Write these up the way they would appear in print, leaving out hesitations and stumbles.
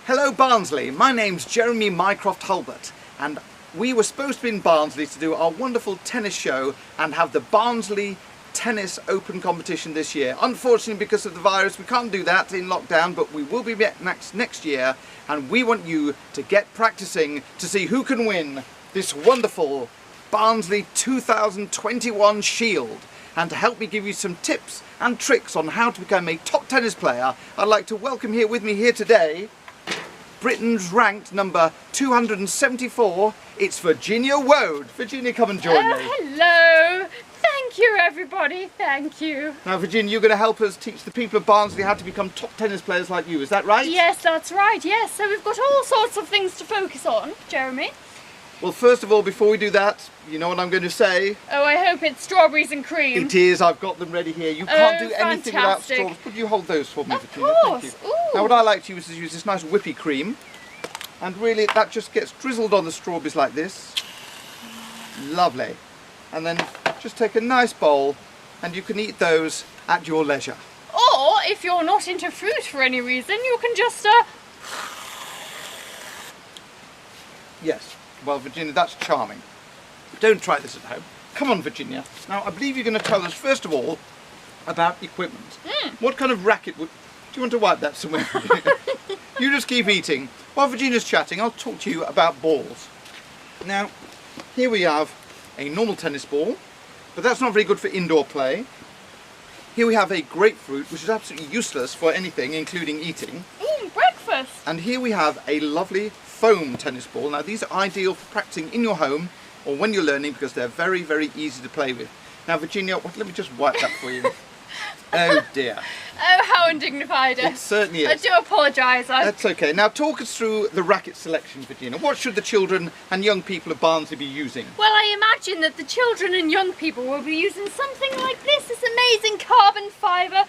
Hello Barnsley, my name's Jeremy Mycroft Hulbert and we were supposed to be in Barnsley to do our wonderful tennis show and have the Barnsley Tennis Open competition this year. Unfortunately, because of the virus, we can't do that in lockdown, but we will be back next year, and we want you to get practicing to see who can win this wonderful Barnsley 2021 Shield. And to help me give you some tips and tricks on how to become a top tennis player, I'd like to welcome here with me here today Britain's ranked number 274, it's Virginia Woad. Virginia, come and join me. Hello! Thank you everybody, thank you. Now Virginia, you're going to help us teach the people of Barnsley how to become top tennis players like you, is that right? Yes, that's right, yes. So we've got all sorts of things to focus on, Jeremy. Well, first of all, before we do that, you know what I'm going to say? Oh, I hope it's strawberries and cream. It is, I've got them ready here. You can't do anything without fantastic. strawberries. Would you hold those for me, Of Virginia? course. Thank you. Ooh. Now what I like to use is this nice whippy cream. And really, that just gets drizzled on the strawberries like this. Lovely. And then just take a nice bowl and you can eat those at your leisure. Or, if you're not into fruit for any reason, you can just Yes. Well, Virginia, that's charming. Don't try this at home. Come on, Virginia. Now, I believe you're going to tell us, first of all, about equipment. What kind of racket would... Do you want to wipe that somewhere, Virginia? You just keep eating. While Virginia's chatting, I'll talk to you about balls. Now, here we have a normal tennis ball, but that's not very good for indoor play. Here we have a grapefruit, which is absolutely useless for anything, including eating. breakfast. And here we have a lovely foam tennis ball. Now these are ideal for practicing in your home or when you're learning because they're very, very easy to play with. Now Virginia, let me just wipe that for you. Oh dear. Oh, how undignified. It certainly is. I do apologise. That's okay. Now talk us through the racket selection, Virginia. What should the children and young people of Barnsley be using? Well, I imagine that the children and young people will be using something like this amazing carbon fibre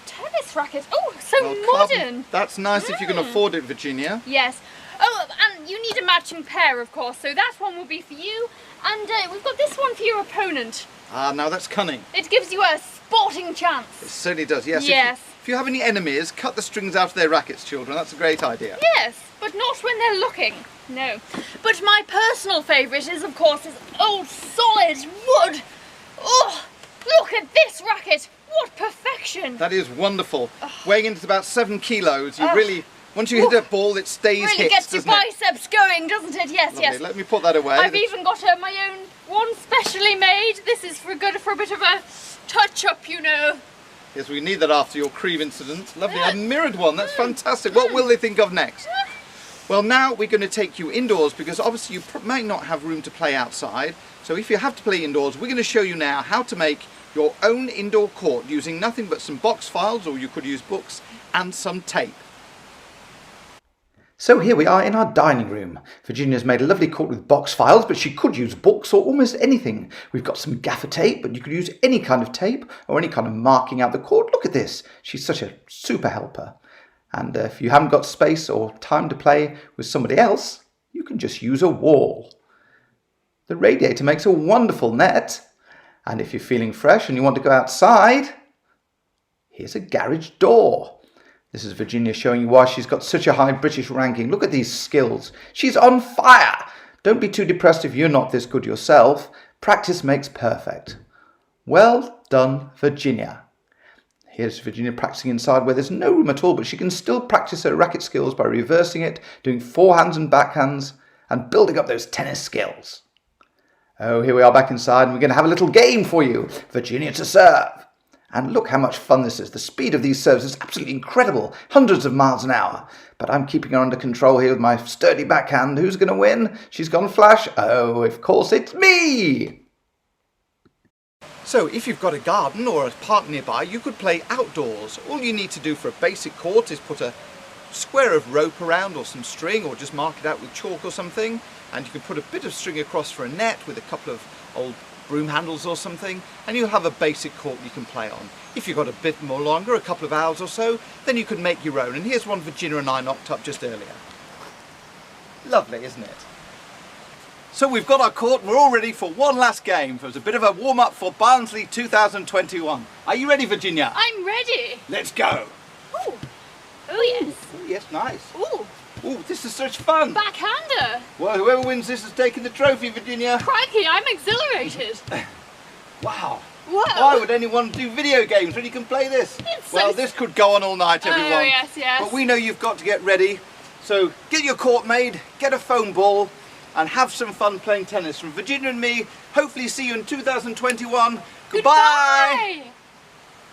tennis racket. Oh, so modern. That's nice if you can afford it, Virginia. Yes. Oh, and you need a matching pair, of course, so that one will be for you, and we've got this one for your opponent. Ah, now that's cunning. It gives you a sporting chance. It certainly does, yes. Yes. If you have any enemies, cut the strings out of their rackets, children. That's a great idea. Yes, but not when they're looking. No. But my personal favourite is, of course, this old solid wood. Oh, look at this racket. What perfection. That is wonderful. Weighing in at about 7 kilos, you really... Once you hit a ball, it stays really hit, gets your doesn't it? biceps going, doesn't it? Yes, Lovely. yes. Let me put that away. I've even got my own one specially made. This is for a bit of a touch-up, you know. Yes, we need that after your cream incident. Lovely, a mirrored one. That's fantastic. What will they think of next? Well, now we're going to take you indoors because obviously you might not have room to play outside. So if you have to play indoors, we're going to show you now how to make your own indoor court using nothing but some box files, or you could use books, and some tape. So here we are in our dining room. Virginia's made a lovely court with box files, but she could use books or almost anything. We've got some gaffer tape, but you could use any kind of tape or any kind of marking out the court. Look at this. She's such a super helper. And if you haven't got space or time to play with somebody else, you can just use a wall. The radiator makes a wonderful net. And if you're feeling fresh and you want to go outside, here's a garage door. This is Virginia showing you why she's got such a high British ranking. Look at these skills. She's on fire. Don't be too depressed if you're not this good yourself. Practice makes perfect. Well done, Virginia. Here's Virginia practicing inside where there's no room at all, but she can still practice her racket skills by reversing it, doing forehands and backhands, and building up those tennis skills. Oh, here we are back inside, and we're going to have a little game for you. Virginia to serve. And look how much fun this is. The speed of these serves is absolutely incredible. Hundreds of miles an hour. But I'm keeping her under control here with my sturdy backhand. Who's going to win? She's gone flash. Oh, of course it's me! So if you've got a garden or a park nearby, you could play outdoors. All you need to do for a basic court is put a square of rope around or some string, or just mark it out with chalk or something. And you can put a bit of string across for a net with a couple of old broom handles or something, and you'll have a basic court you can play on. If you've got a bit more longer, a couple of hours or so, then you can make your own. And here's one Virginia and I knocked up just earlier. Lovely, isn't it? So we've got our court, we're all ready for one last game. It was a bit of a warm-up for Barnsley 2021. Are you ready, Virginia? I'm ready. Let's go. Ooh. Oh yes. Oh yes, nice. Ooh. Ooh, this is such fun. Backhander. Well, whoever wins this is taking the trophy, Virginia. Crikey, I'm exhilarated. Wow. Whoa. Why would anyone do video games when you can play this? It's so Well, this could go on all night, everyone. Oh, yes, yes. But we know you've got to get ready. So get your court made, get a foam ball, and have some fun playing tennis. From Virginia and me, hopefully see you in 2021. Goodbye. Goodbye.